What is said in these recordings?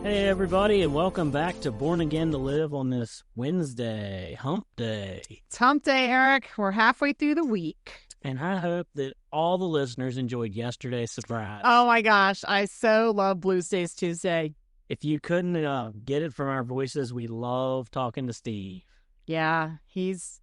Hey everybody, and welcome back to Born Again to Live on this Wednesday, Hump Day. It's Hump Day, Eric. We're halfway through the week. And I hope that all the listeners enjoyed yesterday's surprise. Oh my gosh, I so love Blues Days Tuesday. If you couldn't get it from our voices, we love talking to Steve. Yeah, he's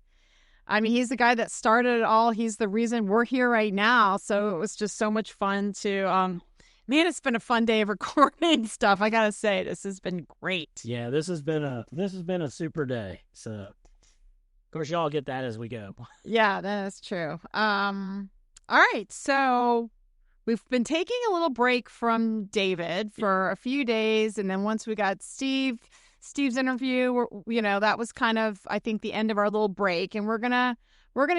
the guy that started it all. He's the reason we're here right now. So it was just so much fun to, man, it's been a fun day of recording stuff. I gotta say, this has been great. Yeah, this has been a super day. So, of course, y'all get that as we go. Yeah, that's true. All right, so we've been taking a little break from David for a few days, and then once we got Steve's interview, that was kind of, I think, the end of our little break, and we're gonna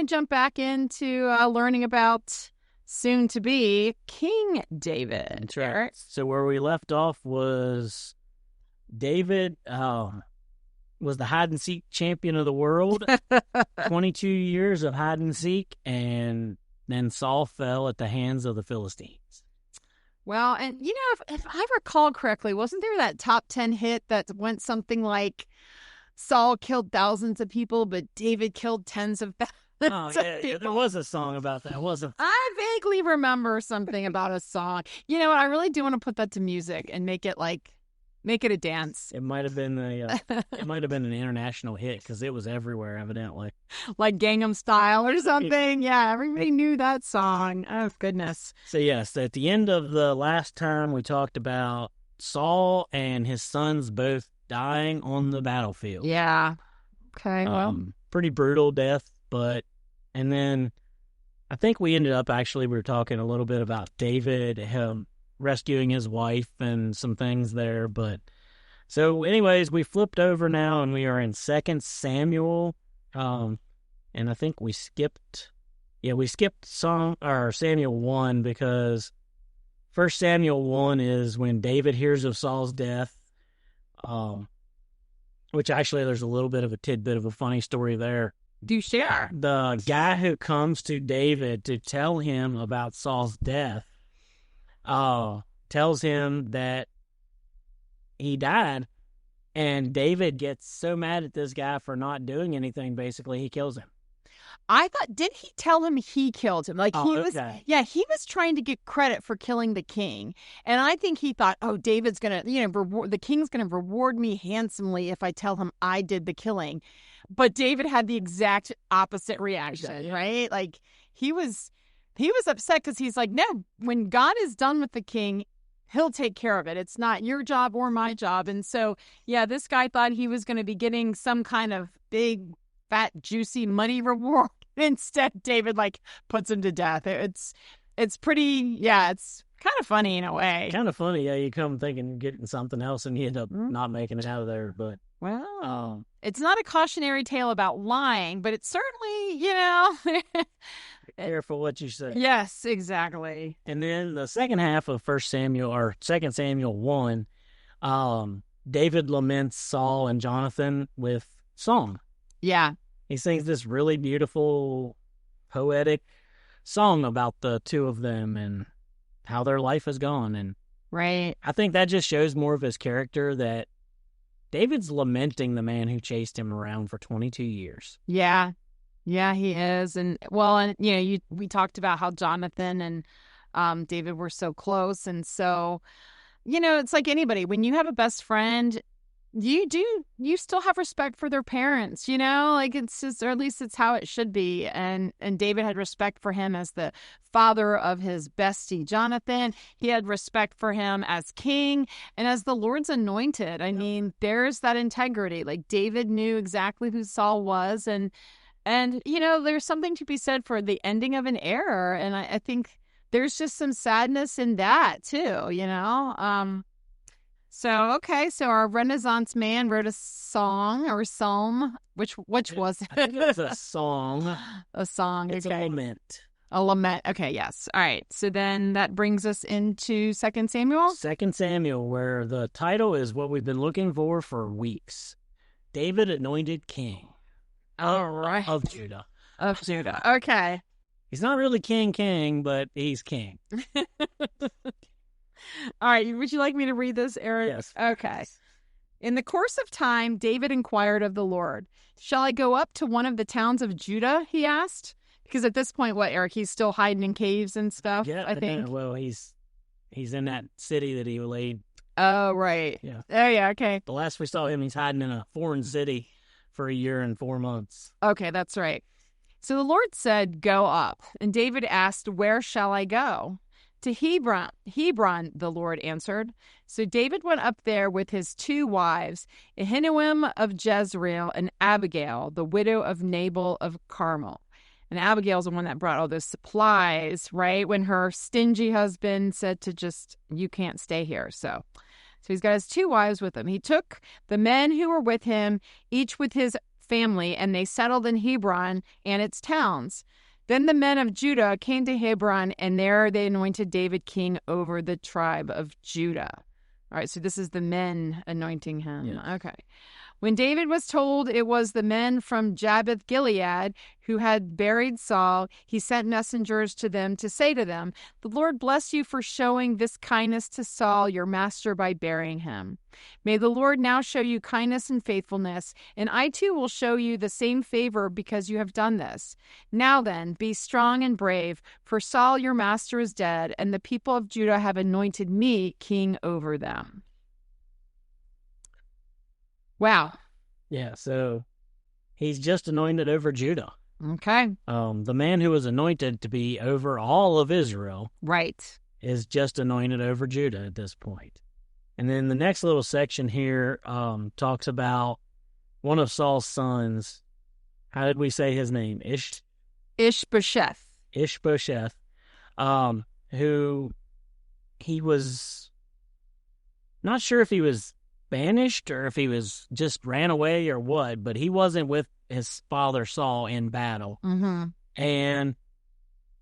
jump back into learning about soon to be King David. That's right. So where we left off was David was the hide and seek champion of the world, 22 years of hide and seek, and then Saul fell at the hands of the Philistines. Well, and if I recall correctly, wasn't there that top 10 hit that went something like Saul killed thousands of people, but David killed tens of thousands? Oh, yeah, there was a song about that, wasn't there? I vaguely remember something about a song. You know what? I really do want to put that to music and make it a dance. It might have been an international hit because it was everywhere, evidently. Like Gangnam Style or something. Yeah, everybody knew that song. Oh, goodness. So, yes, at the end of the last time, we talked about Saul and his sons both dying on the battlefield. Yeah. Okay, well. Pretty brutal death. And then I think we ended up we were talking a little bit about David, him rescuing his wife and some things there. But so anyways, we flipped over now and we are in 2 Samuel. And I think we skipped Samuel 1 because 1 Samuel 1 is when David hears of Saul's death. Which actually there's a little bit of a tidbit of a funny story there. Do share. The guy who comes to David to tell him about Saul's death tells him that he died, and David gets so mad at this guy for not doing anything, basically, he kills him. I thought, did he tell him he killed him? He was trying to get credit for killing the king. And I think he thought, oh, David's going to, the king's going to reward me handsomely if I tell him I did the killing. But David had the exact opposite reaction, right? Like he was upset because he's like, no, when God is done with the king, he'll take care of it. It's not your job or my job. And so, yeah, this guy thought he was going to be getting some kind of big, fat, juicy money reward. Instead, David puts him to death. It's pretty, it's kind of funny in a way. Kind of funny, yeah. You come thinking you're getting something else and you end up not making it out of there. But it's not a cautionary tale about lying, but it's certainly, careful what you say. Yes, exactly. And then the second half of 2 Samuel 1, David laments Saul and Jonathan with song. Yeah. He sings this really beautiful, poetic song about the two of them and how their life has gone. And right. I think that just shows more of his character, that David's lamenting the man who chased him around for 22 years. Yeah. Yeah, he is. And we talked about how Jonathan and David were so close. And so, it's like anybody, when you have a best friend, you still have respect for their parents, it's just, or at least it's how it should be. And David had respect for him as the father of his bestie, Jonathan. He had respect for him as king and as the Lord's anointed. I mean, there's that integrity. Like David knew exactly who Saul was. And there's something to be said for the ending of an era. And I think there's just some sadness in that too, So our Renaissance man wrote a song or psalm. Which was it? It's a song. A song. It's okay. a lament. A lament. Okay, yes. All right. So then that brings us into 2 Samuel. 2 Samuel, where the title is what we've been looking for weeks. David anointed king. All right. Of Judah. Of Judah. Okay. He's not really king, but he's king. All right. Would you like me to read this, Eric? Yes. Okay. In the course of time, David inquired of the Lord, "Shall I go up to one of the towns of Judah?" he asked. Because at this point, what, Eric? He's still hiding in caves and stuff, Yeah, I think. well, he's in that city that he laid. Oh, right. Yeah. Oh, yeah, okay. The last we saw him, he's hiding in a foreign city for 1 year and 4 months. Okay, that's right. So the Lord said, "Go up." And David asked, "Where shall I go?" "To Hebron." "Hebron," the Lord answered. So David went up there with his 2 wives, Ahinoam of Jezreel and Abigail, the widow of Nabal of Carmel. And Abigail's the one that brought all those supplies, right? When her stingy husband said to just, "You can't stay here." So he's got his 2 wives with him. He took the men who were with him, each with his family, and they settled in Hebron and its towns. Then the men of Judah came to Hebron, and there they anointed David king over the tribe of Judah. All right, so this is the men anointing him. Yeah. Okay. When David was told it was the men from Jabesh Gilead who had buried Saul, he sent messengers to them to say to them, "The Lord bless you for showing this kindness to Saul, your master, by burying him. May the Lord now show you kindness and faithfulness, and I too will show you the same favor because you have done this. Now then, be strong and brave, for Saul, your master, is dead, and the people of Judah have anointed me king over them." Wow. Yeah, so he's just anointed over Judah. Okay. The man who was anointed to be over all of Israel Right. is just anointed over Judah at this point. And then the next little section here talks about one of Saul's sons. How did we say his name? Ishbosheth. Ishbosheth, who he was not sure if he was banished or if he was just ran away or what, but he wasn't with his father Saul in battle. Mm-hmm. And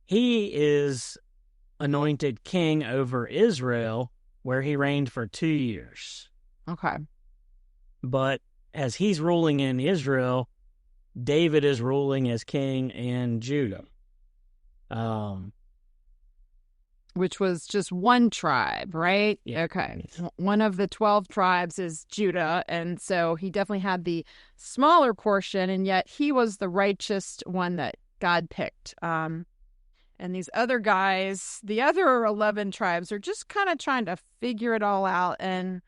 he is anointed king over Israel, where he reigned for 2 years. Okay. But as he's ruling in Israel, David is ruling as king in Judah. Which was just one tribe, right? Yeah. Okay. One of the 12 tribes is Judah, and so he definitely had the smaller portion, and yet he was the righteous one that God picked. And these other guys, the other 11 tribes, are just kind of trying to figure it all out. And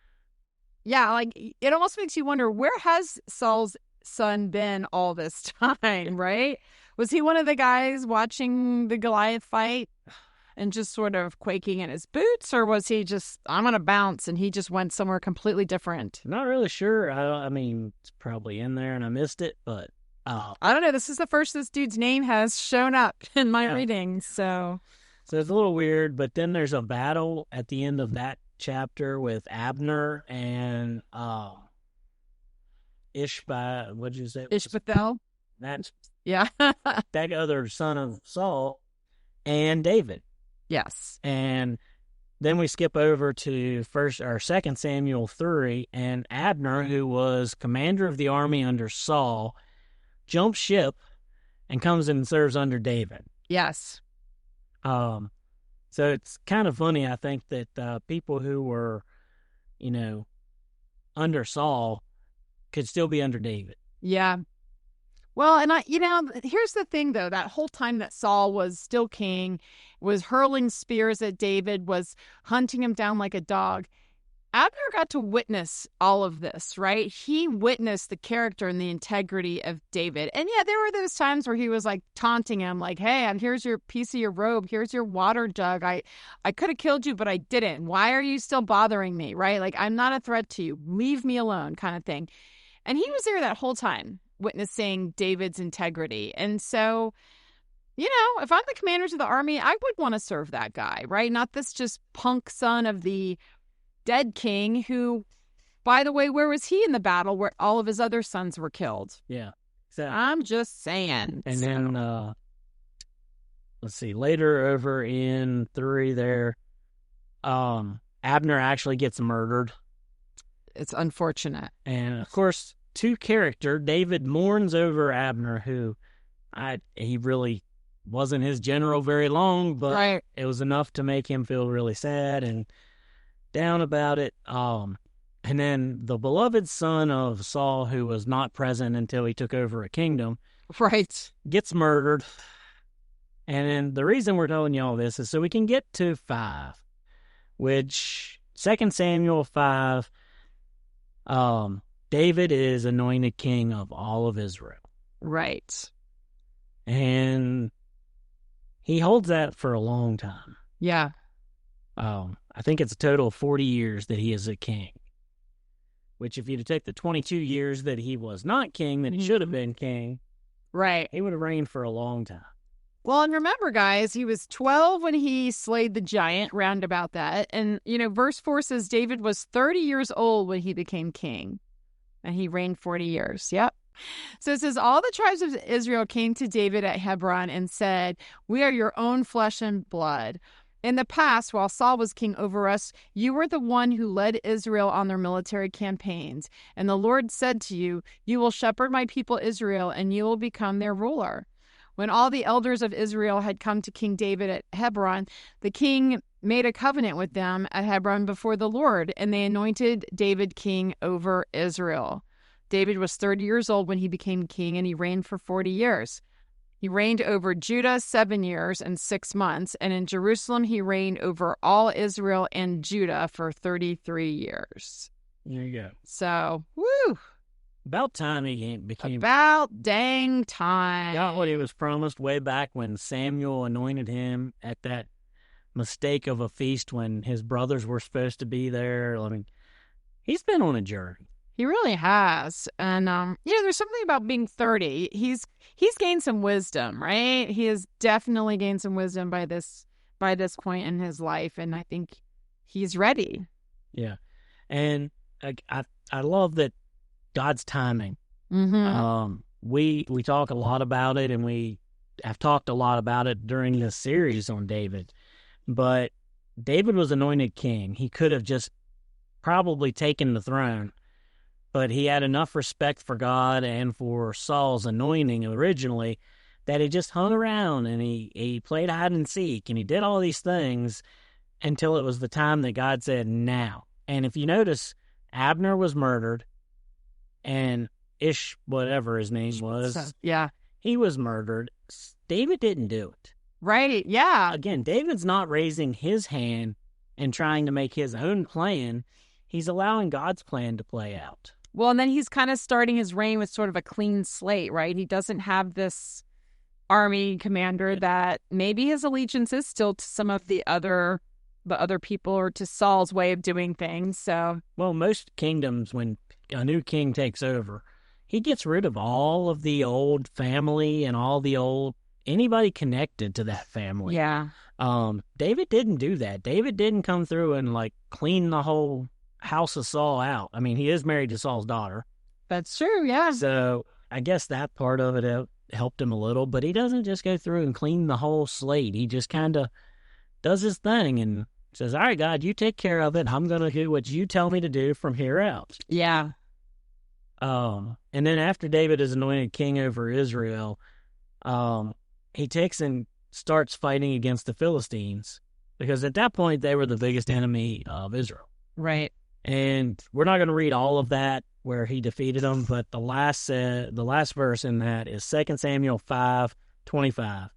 yeah, like it almost makes you wonder, where has Saul's son been all this time, right? Was he one of the guys watching the Goliath fight and just sort of quaking in his boots, or was he just, "I'm going to bounce," and he just went somewhere completely different? Not really sure. I mean, it's probably in there and I missed it, but I don't know. This is the first this dude's name has shown up in my reading, so it's a little weird. But then there's a battle at the end of that chapter with Abner and what'd you say? Ishbosheth. That's Yeah. that other son of Saul and David. Yes. And then we skip over to 2 Samuel 3, and Abner, who was commander of the army under Saul, jumps ship and comes in and serves under David. Yes. So it's kind of funny, I think, that people who were, under Saul could still be under David. Yeah. Well, and here's the thing, though. That whole time that Saul was still king, was hurling spears at David, was hunting him down like a dog, Abner got to witness all of this, right? He witnessed the character and the integrity of David. And yeah, there were those times where he was like taunting him, like, "Hey, here's your piece of your robe. Here's your water jug. I could have killed you, but I didn't. Why are you still bothering me?" Right? Like, "I'm not a threat to you. Leave me alone," kind of thing. And he was there that whole time, witnessing David's integrity. And so, if I'm the commander of the army, I would want to serve that guy, right? Not this just punk son of the dead king who, by the way, where was he in the battle where all of his other sons were killed? Yeah. Exactly. I'm just saying. And then, let's see, later over in 3 there, Abner actually gets murdered. It's unfortunate. And, of course, David mourns over Abner, who he really wasn't his general very long, but right. It was enough to make him feel really sad. And down about it. And then the beloved son of Saul, who was not present until he took over a kingdom, Right. gets murdered. And then the reason we're telling you all this is so we can get to 5, which 2 Samuel 5, David is anointed king of all of Israel. Right. And he holds that for a long time. Yeah. I think it's a total of 40 years that he is a king. Which, if you take the 22 years that he was not king, that he should have been king, Right. he would have reigned for a long time. Well, and remember, guys, he was 12 when he slayed the giant, round about that. And, verse 4 says David was 30 years old when he became king, and he reigned 40 years. Yep. So it says, all the tribes of Israel came to David at Hebron and said, we are your own flesh and blood. In the past, while Saul was king over us, you were the one who led Israel on their military campaigns. And the Lord said to you, you will shepherd my people Israel, and you will become their ruler. When all the elders of Israel had come to King David at Hebron, the king made a covenant with them at Hebron before the Lord, and they anointed David king over Israel. David was 30 years old when he became king, and he reigned for 40 years. He reigned over Judah 7 years and 6 months, and in Jerusalem he reigned over all Israel and Judah for 33 years. There you go. So, woo! About time he became... About dang time. Got what he was promised way back when Samuel anointed him at that mistake of a feast when his brothers were supposed to be there. I mean, he's been on a journey. He really has. And, there's something about being 30. He's gained some wisdom, right? He has definitely gained some wisdom by this point in his life. And I think he's ready. Yeah. And I love that God's timing. Mm-hmm. We talk a lot about it, and we have talked a lot about it during this series on David. But David was anointed king. He could have just probably taken the throne, but he had enough respect for God and for Saul's anointing originally that he just hung around, and he played hide and seek, and he did all these things until it was the time that God said, now. And if you notice, Abner was murdered, and whatever his name was, he was murdered. David didn't do it. Right, yeah. Again, David's not raising his hand and trying to make his own plan. He's allowing God's plan to play out. Well, and then he's kind of starting his reign with sort of a clean slate, right? He doesn't have this army commander that maybe his allegiance is still to some of the other people or to Saul's way of doing things. So, well, most kingdoms, when a new king takes over, he gets rid of all of the old family and all the anybody connected to that family. Yeah. David didn't do that. David didn't come through and clean the whole house of Saul out. I mean, he is married to Saul's daughter. That's true, yeah. So I guess that part of it helped him a little, but he doesn't just go through and clean the whole slate. He just kind of does his thing and says, all right, God, you take care of it. I'm going to do what you tell me to do from here out. Yeah. And then after David is anointed king over Israel, he takes and starts fighting against the Philistines, because at that point they were the biggest enemy of Israel. Right. And we're not going to read all of that where he defeated them, but the last verse in that is 2 Samuel 5:25.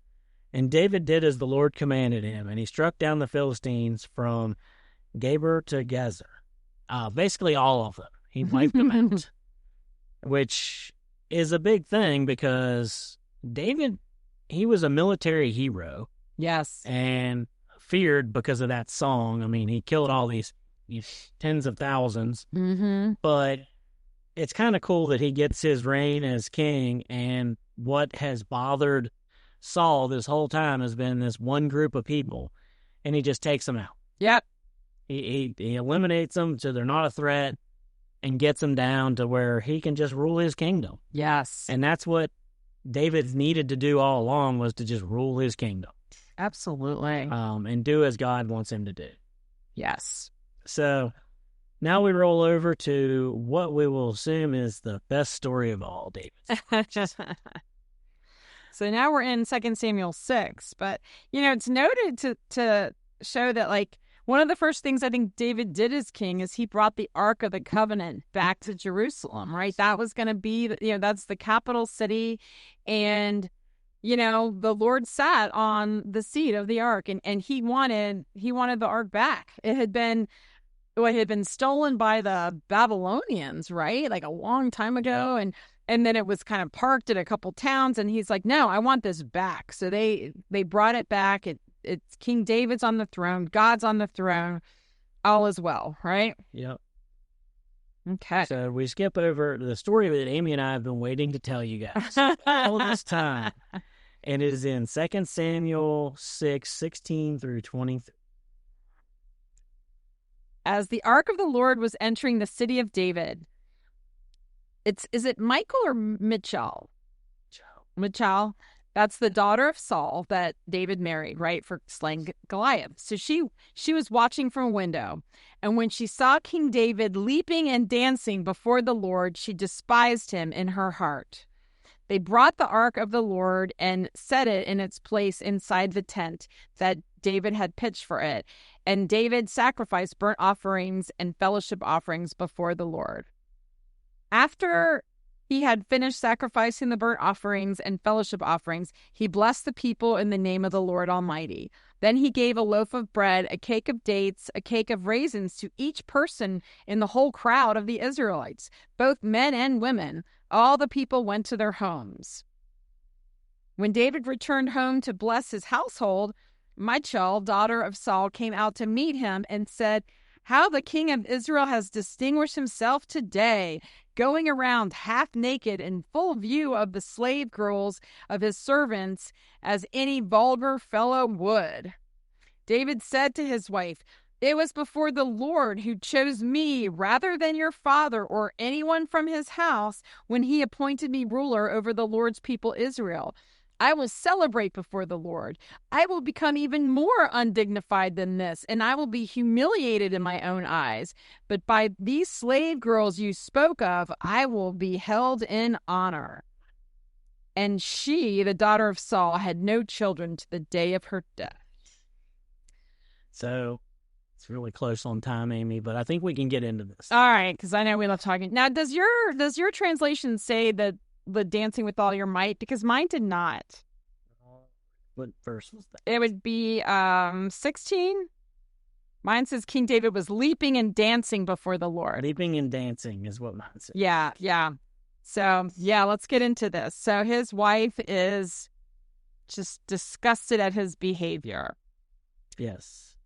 And David did as the Lord commanded him, and he struck down the Philistines from Geber to Gezer. Basically all of them. He wiped them out, which is a big thing because David, he was a military hero. Yes. And feared because of that song. I mean, he killed all these tens of thousands. Mm-hmm. But it's kind of cool that he gets his reign as king, and what has bothered Saul this whole time has been this one group of people, and he just takes them out. Yep. He eliminates them so they're not a threat and gets them down to where he can just rule his kingdom. Yes. And that's what David needed to do all along, was to just rule his kingdom. Absolutely. And do as God wants him to do. Yes. So now we roll over to what we will assume is the best story of all, David. So now we're in 2 Samuel 6, but, it's noted to show that, One of the first things I think David did as king is he brought the Ark of the Covenant back to Jerusalem, right? That was going to be, that's the capital city. And, the Lord sat on the seat of the Ark, and he wanted the Ark back. It had been stolen by the Babylonians, right? Like a long time ago. And then it was kind of parked at a couple towns, and he's like, no, I want this back. So they brought it back. It's King David's on the throne. God's on the throne. All is well, right? Yep. Okay. So we skip over the story that Amy and I have been waiting to tell you guys all this time. And it is in 2 Samuel 6:16 through 23. As the ark of the Lord was entering the city of David, is it Michal or Michal? Michal. That's the daughter of Saul that David married, right, for slaying Goliath. So she was watching from a window, and when she saw King David leaping and dancing before the Lord, she despised him in her heart. They brought the ark of the Lord and set it in its place inside the tent that David had pitched for it, and David sacrificed burnt offerings and fellowship offerings before the Lord. After he had finished sacrificing the burnt offerings and fellowship offerings, he blessed the people in the name of the Lord Almighty. Then he gave a loaf of bread, a cake of dates, a cake of raisins to each person in the whole crowd of the Israelites, both men and women. All the people went to their homes. When David returned home to bless his household, Michal, daughter of Saul, came out to meet him and said, "How the king of Israel has distinguished himself today, going around half naked in full view of the slave girls of his servants, as any vulgar fellow would." David said to his wife, "It was before the Lord who chose me rather than your father or anyone from his house when he appointed me ruler over the Lord's people Israel. I will celebrate before the Lord. I will become even more undignified than this, and I will be humiliated in my own eyes. But by these slave girls you spoke of, I will be held in honor." And she, the daughter of Saul, had no children to the day of her death. So it's really close on time, Amy, but I think we can get into this. All right, because I know we love talking. Now, does your translation say that the dancing with all your might? Because mine did not. What verse was that? It would be 16. Mine says King David was leaping and dancing before the Lord. Leaping and dancing is what mine says. Yeah. So, let's get into this. So his wife is just disgusted at his behavior. Yes.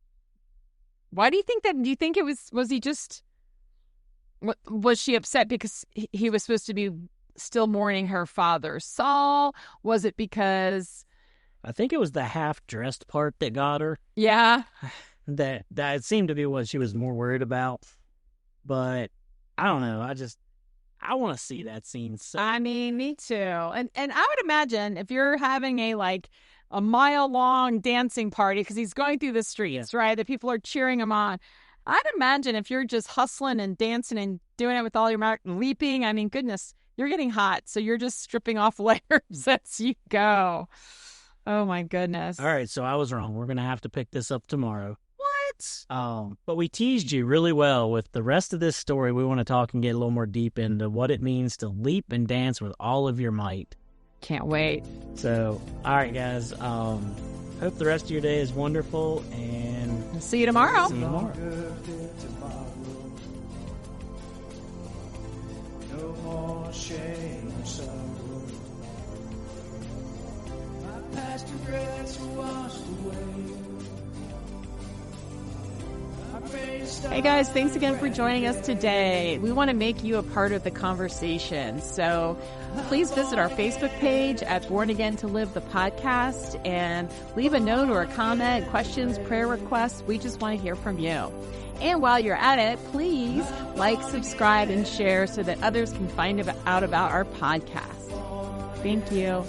Why do you think that? Do you think it was he just, was she upset because he was supposed to be still mourning her father, Saul? Was it because... I think it was the half-dressed part that got her. Yeah. That seemed to be what she was more worried about. But I don't know. I want to see that scene. So. I mean, me too. And I would imagine if you're having a mile-long dancing party, because he's going through the streets, right? The people are cheering him on. I'd imagine if you're just hustling and dancing and doing it with all your might, leaping, I mean, goodness, you're getting hot. So you're just stripping off layers as you go. Oh, my goodness. All right, so I was wrong. We're going to have to pick this up tomorrow. What? But we teased you really well with the rest of this story. We want to talk and get a little more deep into what it means to leap and dance with all of your might. Can't wait. So, all right, guys. Hope the rest of your day is wonderful, and we'll see you tomorrow. See you tomorrow. No more shame or sorrow. My past regrets are washed away. Hey guys, thanks again for joining us today. We want to make you a part of the conversation. So please visit our Facebook page at Born Again to Live the podcast and leave a note or a comment, questions, prayer requests. We just want to hear from you. And while you're at it, please like, subscribe, and share so that others can find out about our podcast. Thank you.